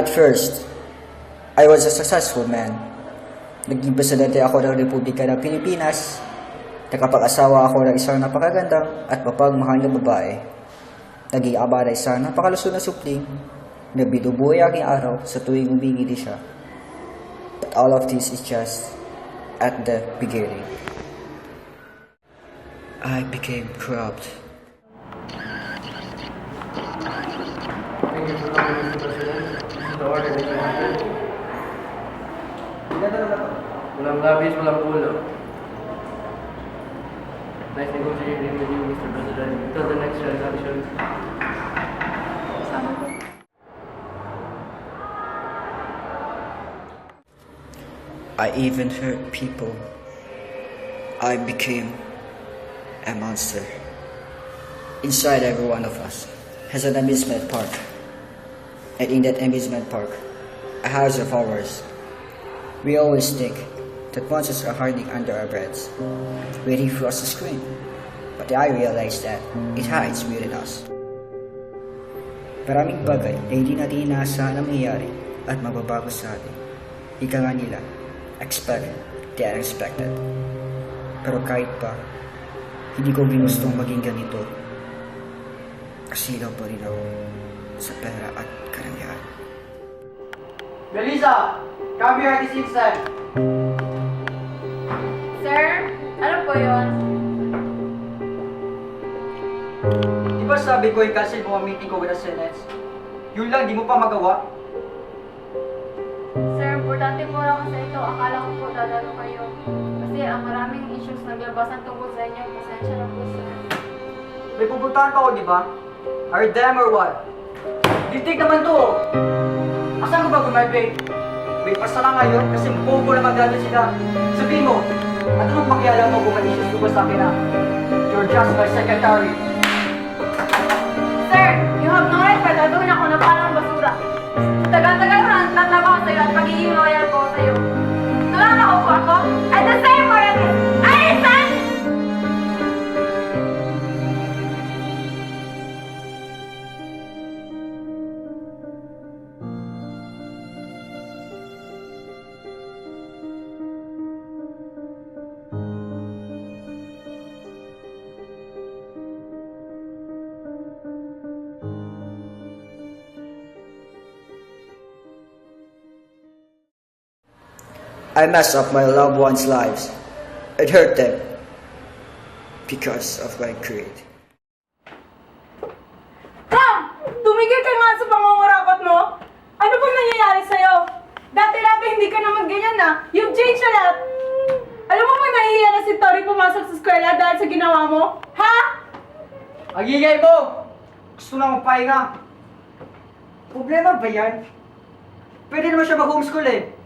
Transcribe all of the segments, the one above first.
At first, I was a successful man. Naging presidente ako ng Republika ng Pilipinas. Nakapag-asawa ako ng isang napakagandang at mapagmahal na babae. Naging ama na isang napakalusog na supling na binubuhay aking araw sa tuwing umingili siya. But all of this is just at the beginning. I became corrupt. Thank you for coming, Mr. President. This is the order that you wanted. Walang labis, walang kulo. Nice negotiating with you, Mr. President. Until the next transaction. I even hurt people. I became a monster. Inside every one of us has an amusement park. And in that amusement park, a house of horrors. We always think that monsters are hiding under our beds, waiting for us to scream. But I realized that it hides within us. Maraming bagay na hindi natin inaasahan na mangyayari at mababago sa atin. Ika nga nila, expect the unexpected. Pero kahit pa, hindi ko ginustong maging ganito. Kasilaw pa rin ako sa pera at karangyaan. Melissa! Come here at this instant! Sir, ano po yun? Di ba sabi ko i-cancel mo ang meeting ko with the Senate? Yun lang, di mo pa magawa? Sir, importante po lang kasi ito. Akala ko po dadalo kayo. Kasi ang maraming issues na biyabasan tungkol sa inyo. Pasensya na po, sir. May pupuntahan pa ako, di ba? Are you damn or what? Ditik naman to! Asan ko ba gumibrate? May pasta lang ngayon kasi bobo na magdala sila. Sabihin mo, at anong pakialam mo kung may issues ko ba sa akin na you're just my secretary? Sir, you have no right pa gagawin ako na parang basura. Tagal-tagal ko na nagtatrabaho sa'yo at pagiging loyal ko sa'yo. Nangangako po ako at the same for it. Alisan! I messed up my loved ones' lives. It hurt them because of my greed. Ram! Tumigil ka nga sa pangungurakot mo! Ano bang nangyayari sa'yo? Dati-dati hindi ka naman ganyan na. You've changed a lot. Alam mo ba nahihiya na si Tori pumasok sa eskwela dahil sa ginawa mo? Ha? Ang ingay mo! Gusto na magpahinga. Problema ba yan? Pwede naman siya mag-homeschool eh.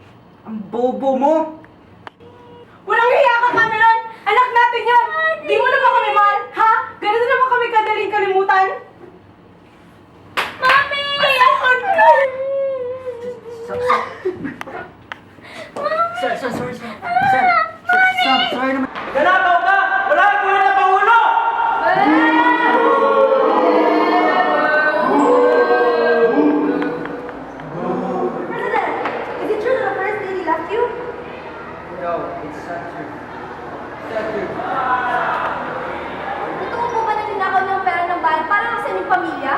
Ang bobo mo! Walang hiya ka, Cameron! Anak natin yun! Di mo na ba kami mahal? Ha? Ganito na ba kami kadaling kalimutan? Mami! Asakot ka! Sorry naman. Ganapaw ka! Wala kang kuya na pangulo! President, is it true that the first lady left you? No, it's not true. It's not true. Totoo po ba na ninakaw niyo ang pera ng bayan para lang sa inyong pamilya?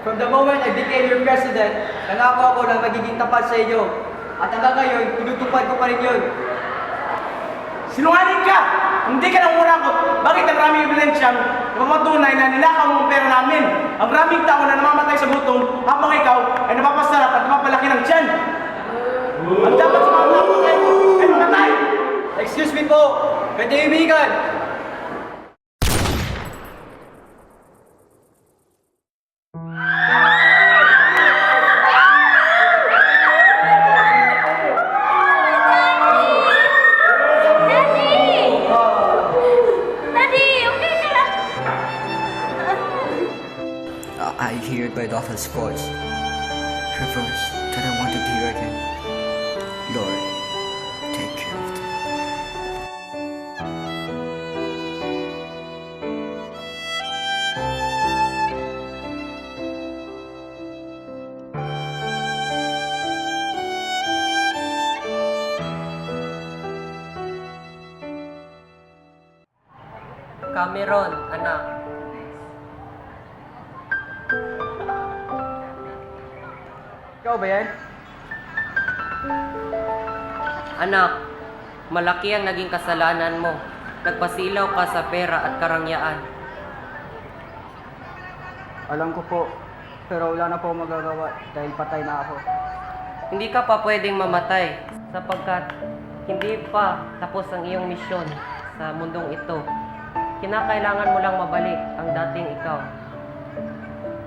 From the moment I became your president, nangako ako na magiging tapat sa inyo. At hanggang ngayon, tinutupad ko pa rin yun. Sinungaling ka! Hindi ka nang urakot. Bakit ang maraming ebidensyang napapatunay na ninakaw mo ang pera namin? Ang maraming tao na namamatay sa gutom habang ikaw ay napapasarap at napapalaki ng tiyan. Ang dapat sa mga tao ay mamatay! Excuse me po, kaibigan. I hear by Dolphin's voice, her verse that I want to hear again. Lord, take care of them. Cameron, anak. Ikaw ba yan? Anak, malaki ang naging kasalanan mo. Nagpasilaw ka sa pera at karangyaan. Alam ko po, pero wala na po magagawa dahil patay na ako. Hindi ka pa pwedeng mamatay sapagkat hindi pa tapos ang iyong misyon sa mundong ito. Kinakailangan mo lang mabalik ang dating ikaw.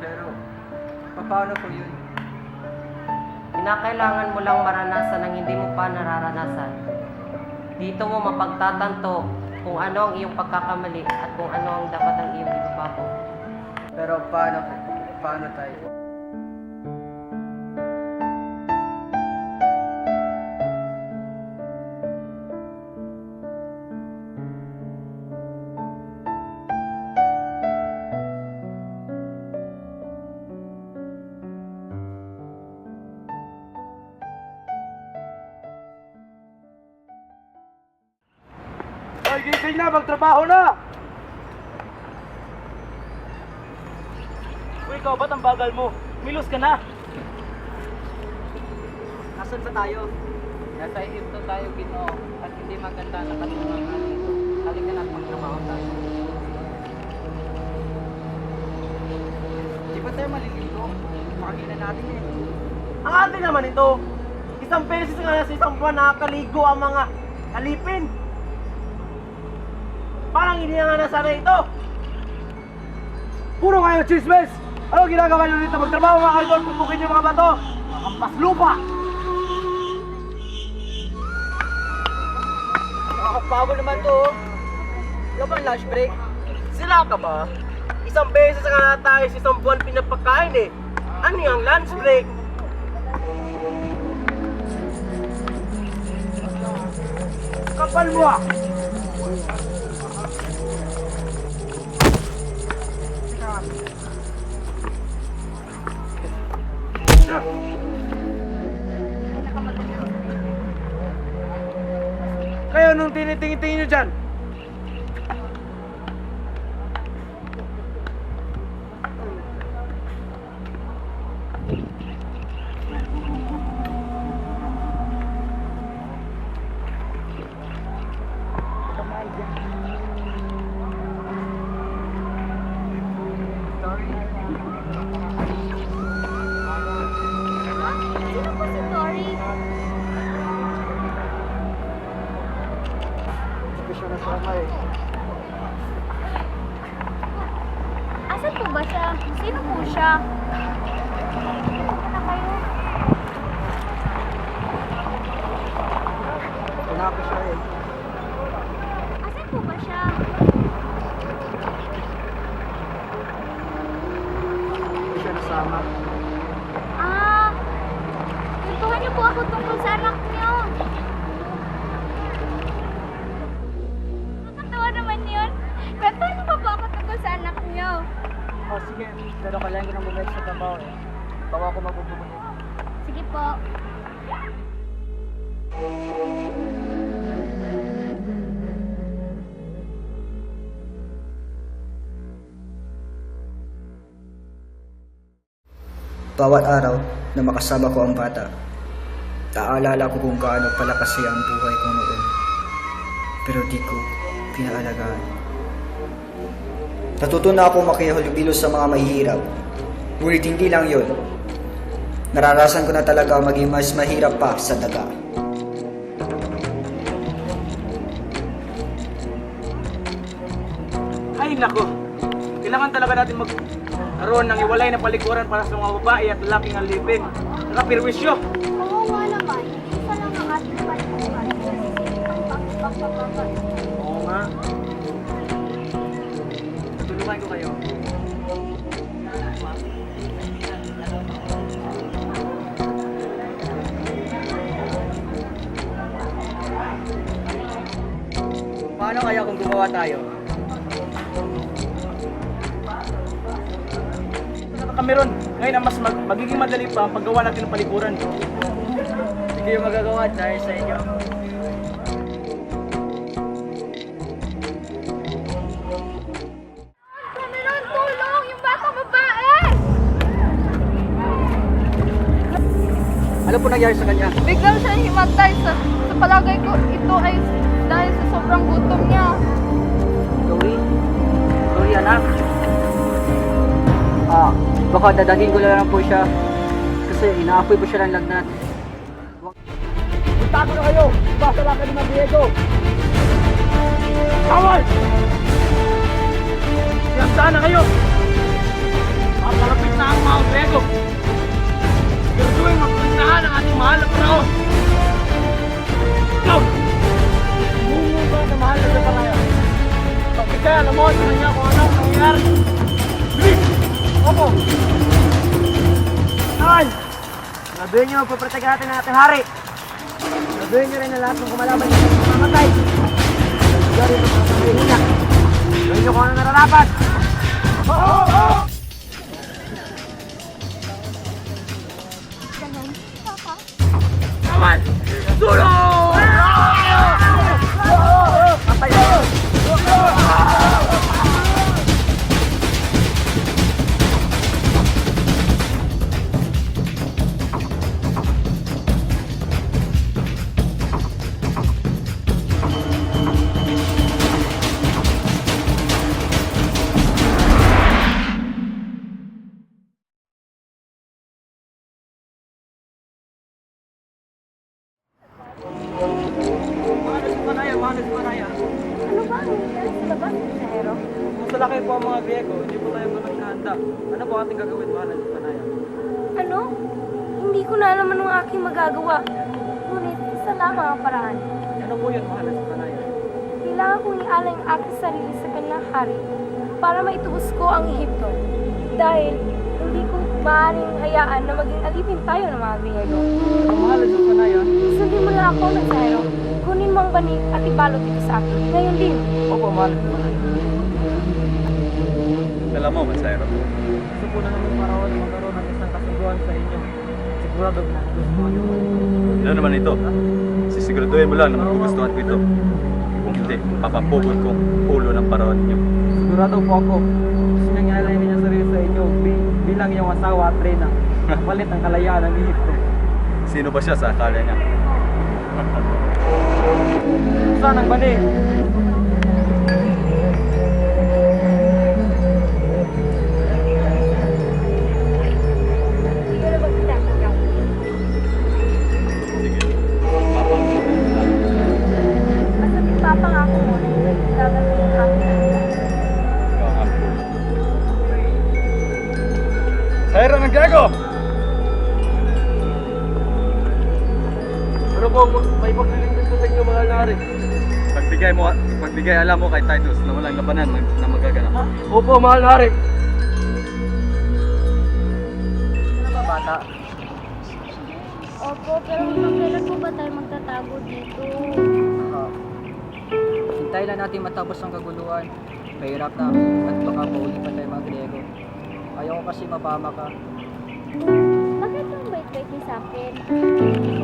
Pero, paano po yun? Kinakailangan mo lang maranasan ang hindi mo pa nararanasan. Dito mo mapagtatanto kung ano ang iyong pagkakamali at kung ano ang dapat ang iyong ibabago. Pero paano po? Paano tayo? Ay, gising na! Magtrabaho na! Uy, ikaw, ba't ang bagal mo? Milos ka na! Nasaan sa tayo? Nasa Egypto tayo, Ginoo, at hindi maganda na katungan natin ito. Halika na at magtrabaho tayo. Di ba tayo maliligo? Makakina natin eh. Ang atin naman ito! Isang beses nga sa isang buwan nakakaligo ang mga alipin! Parang hindi nga na sana ito! Puro kayo chismes! Ano ginagawa nyo dito? Magtrabaho mga kayo doon! Pupukin yung mga bato! Makampas lupa! Nakakapagod naman to. Wala bang lunch break? Sila ka ba? Isang beses nga na tayo sa isang buwan pinapakain eh! Ano yung lunch break? Kapal mo ah! Kayo nung tinitingin-tingin nyo dyan? Sino po si Tori? Hindi siya nasama eh. Asan po ba siya? Sino po siya? Ano kayo? Wala ko siya eh. Asan po ba siya? Hindi siya nasama. Ah, kwentuhan niyo po ako tungkol sa anak niyo. Nakakatawa naman yun. Kwentuhan niyo pa po ako tungkol sa anak niyo. Oh sige, pero kailangan ko nang bumalik sa trabaho eh. Bawa ako magbubunit. Sige po. Bawat araw na makasama ko ang bata, naaalala ko kung gaano pala kasi ang buhay ko noon. Pero di ko pinaalagaan. Natutunan ako makihalubilo sa mga mahihirap. Ngunit hindi lang yon. Nararasan ko na talaga maging mas mahirap pa sa daga. Ay nako! Kailangan talaga natin magkaroon ng iwalay na palikuran para sa mga babae at lalaking alipin. Nakapirwisyo! Oo nga naman. Isa lang ang ating palitan. Ang pagpapabay. Oo nga. Tulungan ko kayo. Paano kaya kung gumawa tayo? Cameron, ngayon ang mas magiging madali pa ang paggawa natin ng palikuran. Hindi kayo magagawa dahil sa inyo. po nangyari sa kanya? Biglang siya himatay. Sa palagay ko, ito ay dahil sa sobrang gutom niya. Chloe? Chloe, anak? Baka dadalhin ko lang po siya. Kasi inaapoy po siya ng lagnat. Tago na kayo! Basta lang kayo ng Diego! Kawal! Siyang na kayo! Papalapit na ang mga Grego! Siguraduhin magpuntahan ang ating mahal na paraon! Ikaw! Mumuba na mahal na sa pangayon! Pagkikay, alam mo sa kanya kung ano ang nangyayari! Bilis! Opo! Saan? Sabihin niyo, paprotegahan natin ang ating hari! Sabihin niyo rin na lahat ng kumalaban niya sa mamatay! Dari ng mga pangihina! Sabihin niyo kung ano nararapat! Ganun, Papa. Kaman! Sulong! Patay! Ano ba ang nangyayari sa labas, Pasahero? Masalaki po ang mga Griego, hindi po tayo magkahanda. Ano po ating gagawin, mahal na Panaya? Ano? Hindi ko na alam anong aking magagawa. Ngunit isa lamang ang paraan. Ano po yun, mahal na Panaya? Kailangan kong ialay ang aking sarili sa kanyang hari para maitubos ko ang Ehipto. Dahil hindi ko maaaring hayaan na maging alipin tayo ng mga Griego. Ang mahal na Panaya? Sundin mo na ako, Pasahero. Kunin mo ang banig at ibalot ito sa akin. Ngayon din. Opo, mahal na Panaya. Alam mo, Masayro, Gusto po na naman parawan magkaroon ng isang kasunduan sa inyo. Sigurado na gusto niyo. ano naman ito? Sisiguraduhin mo lang na magugustuhan ko ito. Kung hindi, papapugod kong ulo ng paraon niyo. Sigurado po ako. Gusto niyang ialay niya sarili sa inyo bilang iyong asawa at reyna. Kapalit ang kalayaan ng Ehipto. Sino ba siya sa akala niya? Saan ang banig? Hindi ko na magtatanggap. Sige, papapugod mo lang. Basta papangako mo na hindi gagawin ang aking handa. Ikaw nga. Sayro ng Diego! Ano po, may paglilingkod ko sa inyo mga lari. Pagbigay alam mo kay Titus na walang labanan na magaganap. Opo, mahal na hari. Ano ba, bata? Opo, pero hanggang kailan po ba tayo magtatago dito? Hintayin lang natin matapos ang kaguluhan. Mahirap na at baka pauli pa tayo mga Griego. Ayaw ko kasi mapama ka. Bakit ang bait-bait niyo sa akin?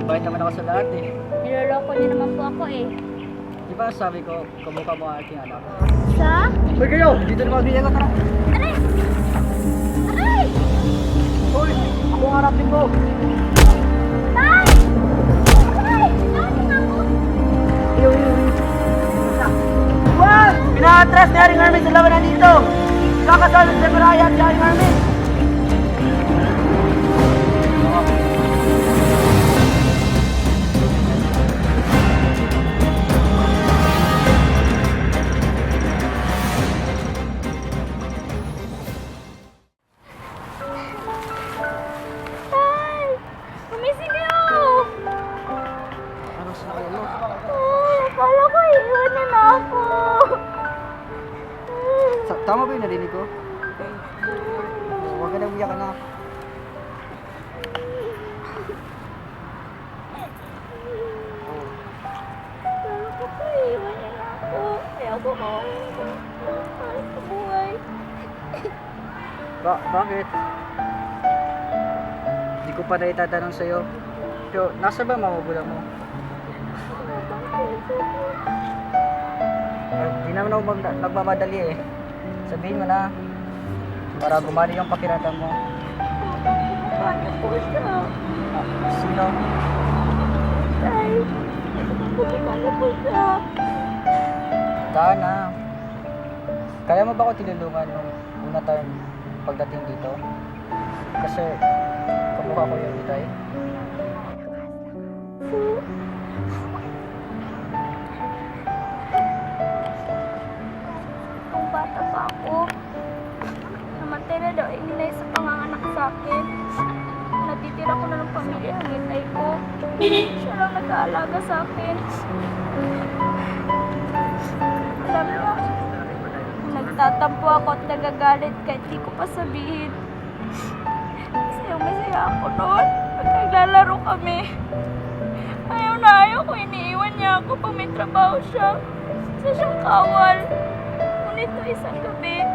Mabait naman ako sa lahat eh. Niloloko niyo naman po ako eh. Di ba sabi ko, kamukha mo ang aking anak? Sa? Hoy kayo! Dito na mga Griego, tara! Aray! Aray! Hoy! Ako ang harapin mo! Tay! Aray! Aray ako! Wag! Pinaatras ni Haring Hermes sa labanan dito! Kakasal sa Maraya at si Haring Hermes! Tay! Gumising kayo! Ano sa kayo mo? Akala ko iwan niyo na ako. Tama ba yung narinig ko? Huwag ka na umiyak anak. Akala ko po iwan niyo na ako. Ayaw ko ko. Mahal sa buhay. Bakit? Hindi ko pa na itatanong sa'yo. Pero nasa ba mga magulang mo? Hindi naman ako nagmamadali eh. Sabihin mo na para gumali yung pakiramdam mo. Ano po siya? Sino? Tay, ano po siya? Dana, kaya mo ba ako tinulungan nung una tayong pagdating dito? Kasi kamukha ko yung itay. Kung bata pa ako, namatay na daw ininay sa panganganak sa akin. Natitira ko na ng pamilya ang itay ko. Siya lang nag-aalaga sa akin. Alam mo, nagtatampo ako at nagagalit kahit di ko pa sabihin. Masaya ako noon pag naglalaro kami. Ayaw na ayaw ko, iniiwan niya ako pag may trabaho siya. Isa siyang kawal. Ngunit no isang gabi,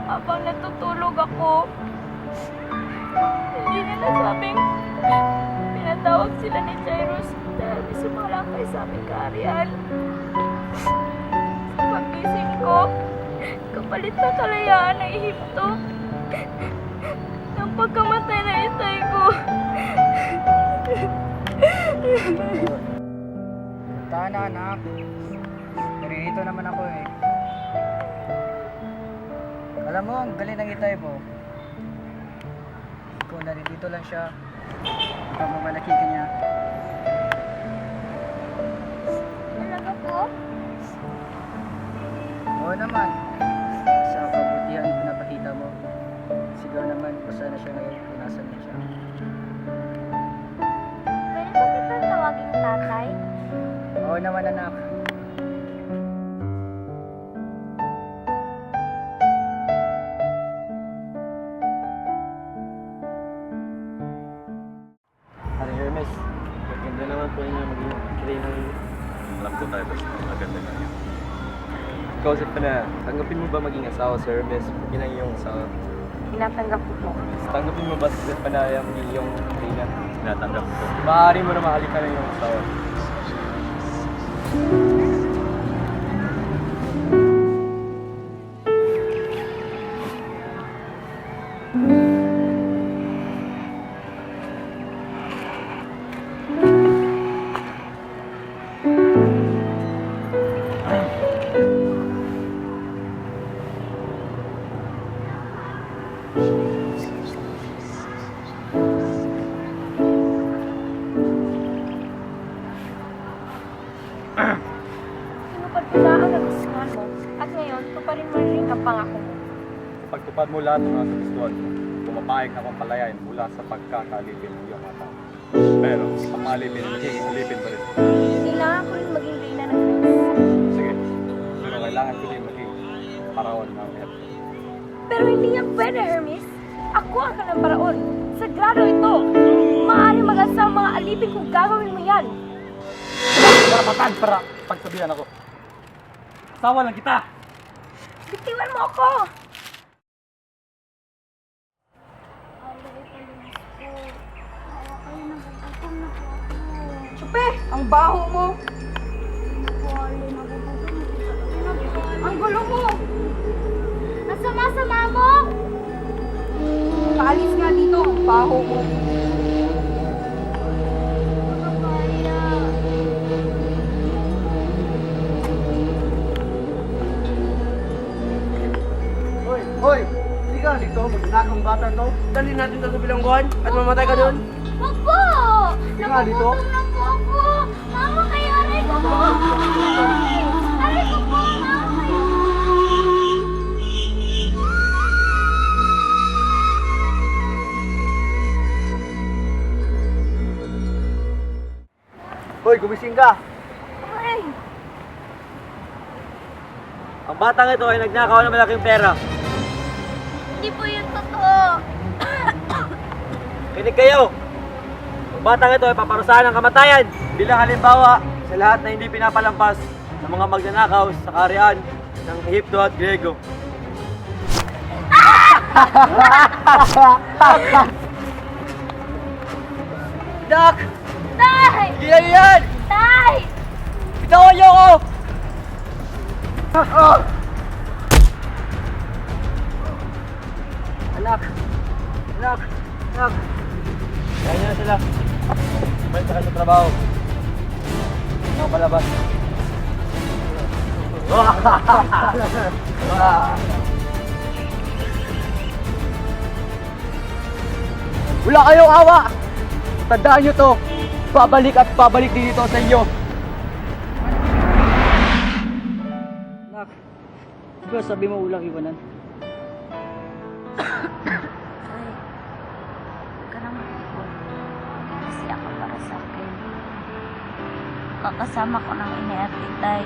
habang natutulog ako, hindi nila sabing pinatawag sila ni Jairus dahil may sumalakay sa aming kaharian. Sa paggising ko, kapalit na kalayaan ng Ehipto. Nang pagkamatay na itay ko. Dana, anak. Naririto naman ako eh. Alam mo, ang galing ng itay mo. Kung naririto lang siya, habang nakikita niya. Talaga po? Oo naman. Sa kabutihan na pinapakita mo, siguro naman pasana siya ngayon kung nasan na siya. Pwede ba kitang tawagin tatay? Oo naman, anak. Haring Hermes, ganda naman po niya maging trainer. Alam ko tayo, basta maganda na yun. Ikaw, Sir Pana, tanggapin mo ba maging asawa si Hermes? Bilang iyong asawa. Tinatanggap ko po. Tanggapin mo ba si Sir Pana yung iyong trainer? Tinatanggap ko. Maaari mo na mahalikan ng iyong asawa. Tinupad ko na ang nagustuhan mo. At ngayon, tuparin mo rin ang pangako mo. Pagtupad mo lahat ng mga kagustuhan mo, pumapayag na akong palayain mula sa pagkakalipin ng iyong mata. Pero, ang malipin, magiging alipin pa rin. Kailangan ko rin maging reyna ng Greece. Sige, pero kailangan ko din maging paraon ng Earth. Pero hindi yan pwede, Hermes. Ako ang kanang paraon. Sagrado ito. Maaari mag-asa ang mga alipin kung gagawin mo yan. Karapatan para pagsabihan ako. Asawa lang kita! Bitiwan mo ako! Chupe, ang baho mo. Ang gulo mo. Ang sama-sama mo! Paalis nga dito, ang baho mo. Hoy! Hindi ka dito, magnanakang bata to. Dali natin ito sa bilangguan at mamatay ka doon. Wag po! Hindi nga dito. Nagugutom na po ako! Mama kayo, aray ko po! Aray ko po, mama kayo! Hoy, gumising ka! Aray! Ang batang ito ay nagnakaw ng malaking pera. Hindi po yun totoo! Kinig kayo! Ang batang ito ay paparusahan ng kamatayan bilang halimbawa sa lahat na hindi pinapalampas ng mga magnanakaw sa kaharian ng Ehipto at Griego. Doc! Tay! Hindi na yan! Tay! Bitawan niyo ako! Anak! Anak! Nak, Kaya niya na sila. Balik ka sa trabaho. Ano palabas? wala kayong awa! Tandaan nyo to! Babalik at babalik din ito sa inyo! Nak, di ba sabi mo ulang iwanan? Tay, huwag ka naman ipon. Kasi ako para sa akin. Kakasama ko ng ina at itay.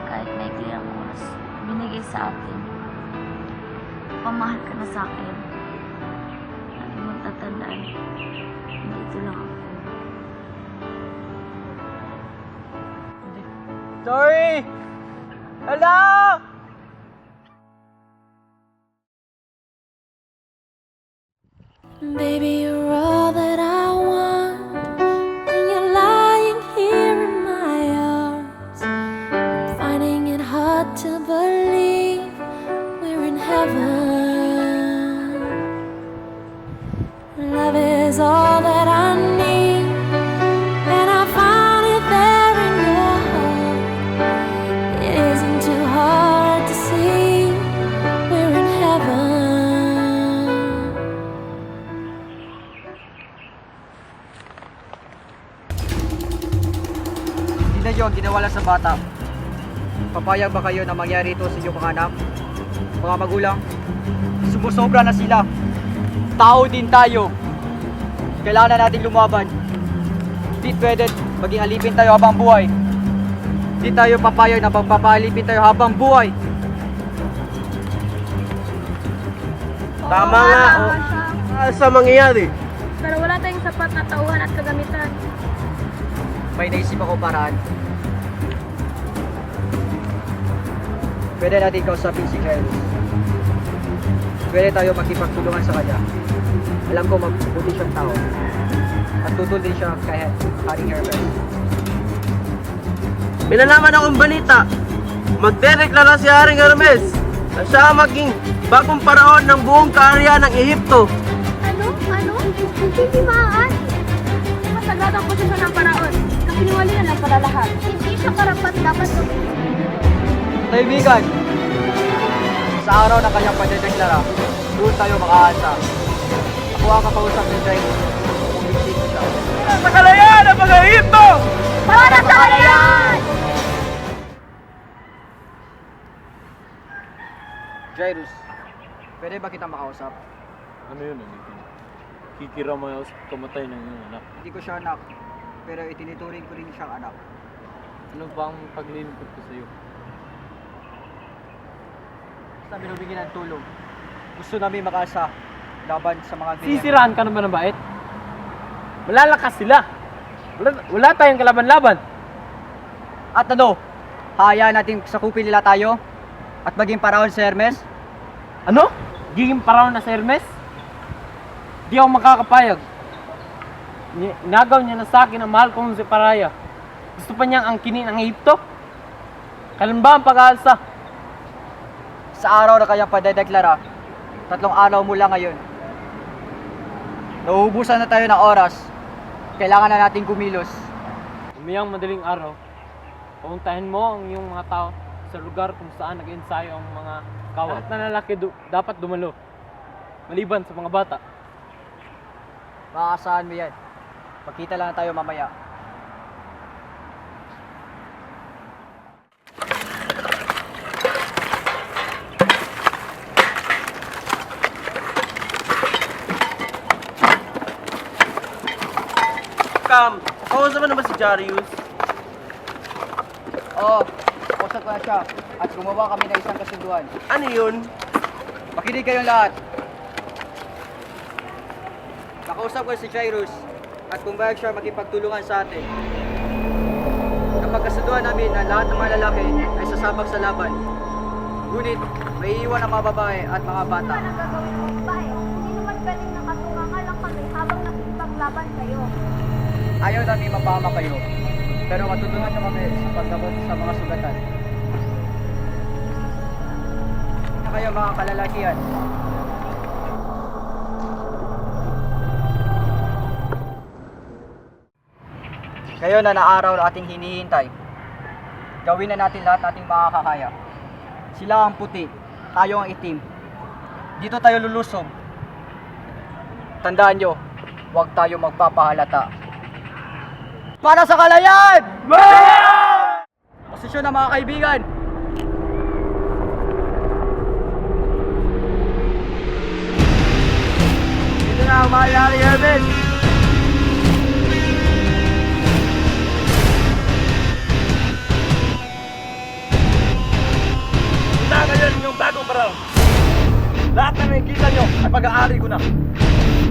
Kahit maikli ang oras, binigay sa atin. Pamahal ka na sa akin. Lagi mong tatandaan. Nandito lang ako. Sorry! Hello! Baby, you're all that I want. When you're lying here in my arms, I'm finding it hard to believe we're in heaven. Love is all that I need, and I found it there in your heart. It isn't too hard to see we're in heaven. Tingnan nyo ang ginawala sa bata. Papayag ba kayo na mangyari ito sa inyong mga anak? Mga magulang? Sumusobra na sila. Tao din tayo. Kailangan natin lumaban. Hindi pwede maging alipin tayo habang buhay. Hindi tayo papayag na pagpapalipin tayo habang buhay. Tama nga. Sa mangyayari? Pero wala tayong sapat na tauhan at kagamitan. May naisip ako paraan. Pwede natin kausapin si Kyle. Pwede tayo magkipagtulungan sa kanya. Alam ko mabuti siyang tao. At tutol din siya kay Haring Hermes. May nalaman akong balita. Magdedeklara si Haring Hermes na siya ang maging bagong paraon ng buong kaharian ng Ehipto. Ano? Hindi maaari. Masagad ang posisyon ng paraon. Kapiniwali na lang para lahat. Hindi siya karapat dapat Kaibigan, sa araw na kanyang pagdedeklara, doon tayo makaasa. Ako ang kapausap ni Jai. Umisip siya. Sa kalayaan ng mga Ehipto! para sa kalayaan! Jairus, pwede ba kita makausap? Ano yun? Kikiramay sa kamatay ng iyong anak. Hindi ko siya anak, pero itinituring ko rin siyang anak. Ano ba ang paglilingkod ko sa iyo? Basta binibigyan ng tulong. Gusto namin makaasa laban sa mga ganyan. Sisiraan ka naman ng bait. Malalakas sila. Wala tayong kalaban-laban. At ano, hayaan natin sakupin nila tayo at maging paraon sa Hermes? Ano? Giging paraon na sa Hermes? Di ako makakapayag. Inagaw niya na sa akin ang mahal kong si Paraya. Gusto pa niyang angkinin ang Ehipto? Kailan ba ang pag-aalsa? Sa araw na kanyang padedeklara, 3 araw mula ngayon. Nauubusan na tayo ng oras. Kailangan na natin kumilos. Umayang madaling araw, pumuntahin mo ang iyong mga tao sa lugar kung saan nag-ensayo ang mga kawal. Lahat na lalaki dapat dumalo, maliban sa mga bata. Makakasahan mo yan. Pagkita lang tayo mamaya. Kam, kausap mo naman si Jarius. Oo, kausap ko na siya. At gumawa kami ng isang kasunduan. Ano yun? Makinig kayong lahat. Nakausap ko si Jairus at pumayag siya makipagtulungan sa atin. Napagkasunduan namin na lahat ng mga lalaki ay sasabak sa laban. Ngunit, may iiwan ang mga babae at mga bata. Ano gagawin mo, babae? Hindi naman galing nakatunganga lang kami habang nakipaglaban kayo. Ayaw namin mapahama kayo, pero matutulungan niyo kami sa paggamot sa mga sugatan. na kayo mga kalalakihan. Ngayon na naaraw na ating hinihintay. Gawin na natin lahat ating makakakaya. Sila ang puti, tayo ang itim. Dito tayo lulusob. Tandaan nyo, huwag tayo magpapahalata. Para sa kalayaan! Posisyon na mga kaibigan! Dito na ang mahal ni Hermes! Na ngayon yung bagong parang. Lahat na nakikita nyo ay pag-aari ko na.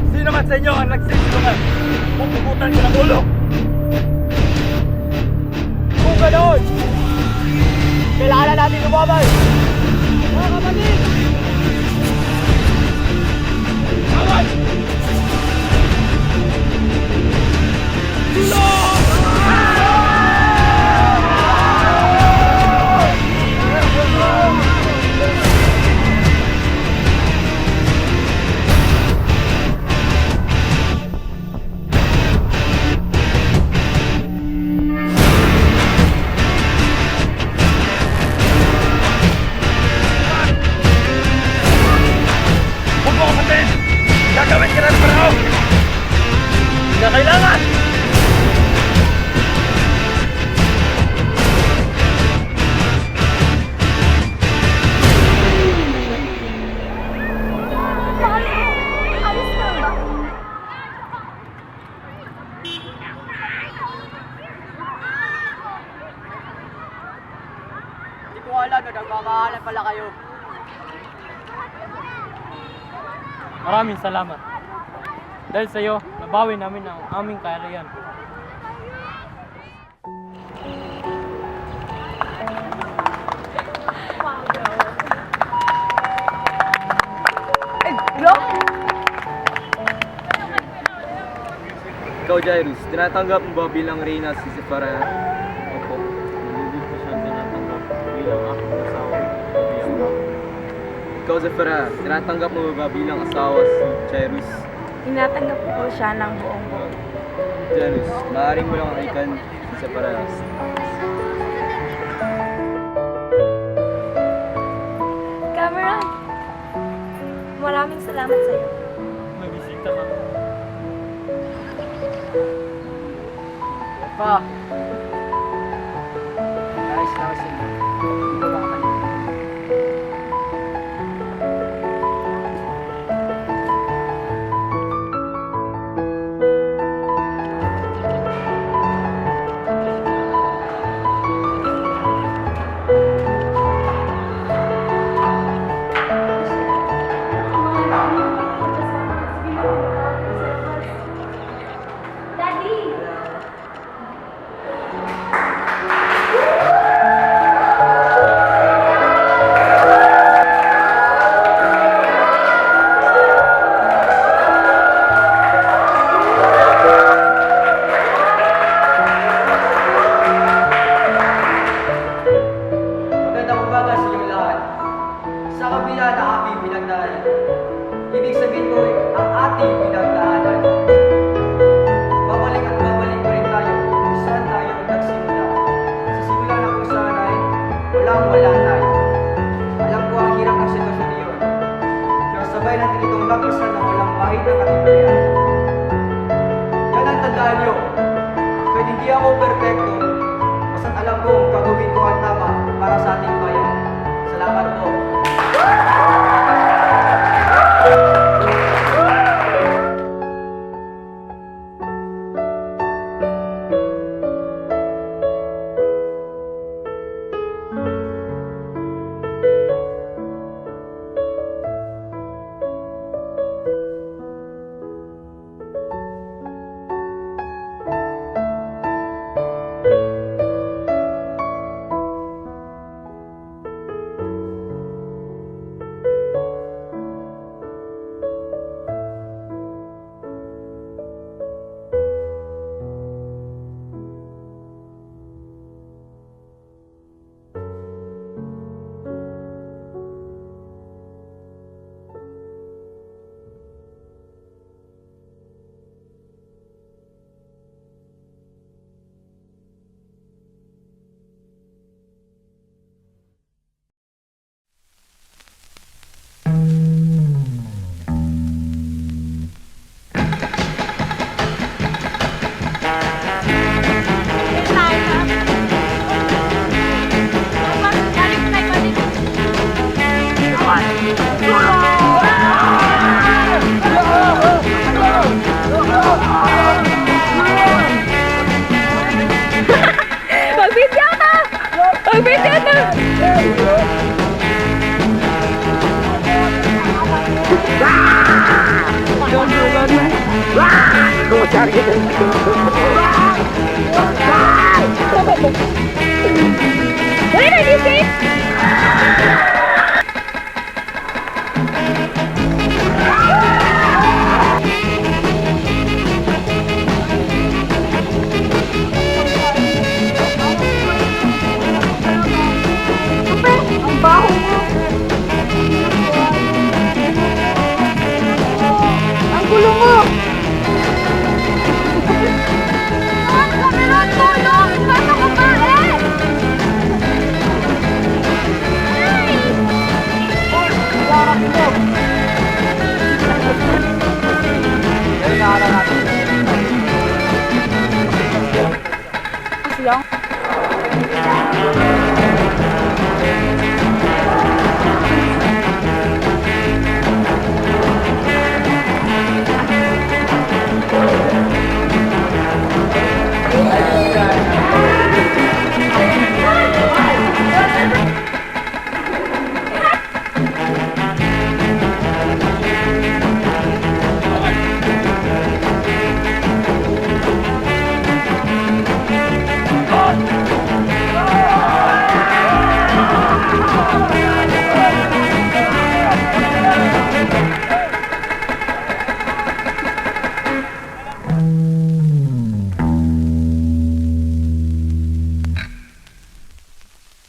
Sino man sa inyo ang nagsisilungan, pupukutan ko ng ulo. Kung ganoon, kailangan natin lumabas! Mga kapatid! Away! Huwag mo kapatid! Gagawin ka na ng parang! Hindi na kailangan! Mahal ko, ayos ka ba? Hindi ko alam na nagmamahalan pala kayo. Maraming salamat. Dahil sa iyo, nabawi namin ang aming kaharian. Hello? Ikaw, Jairus, tinatanggap mo ba bilang reyna si Sephora? Opo, nalulog ko siya tinatanggap bilang aking asawa. Bilang ako. Ikaw, Sephora, tinatanggap mo ba bilang asawa si Jairus? Tinatanggap ko po siya ng buong buo. Jairus, maaaring mo lang aikan si Sephora. Cameron, maraming salamat sa iyo. Magbisita ka. Pa! Guys, now sing. Hindi ko makakalimutan. Daddy! Where are you safe? Ang baho mo. Ang gulo mo. Ang kamera, tulong! Paano ka ba eh? Ay! Kasi lang.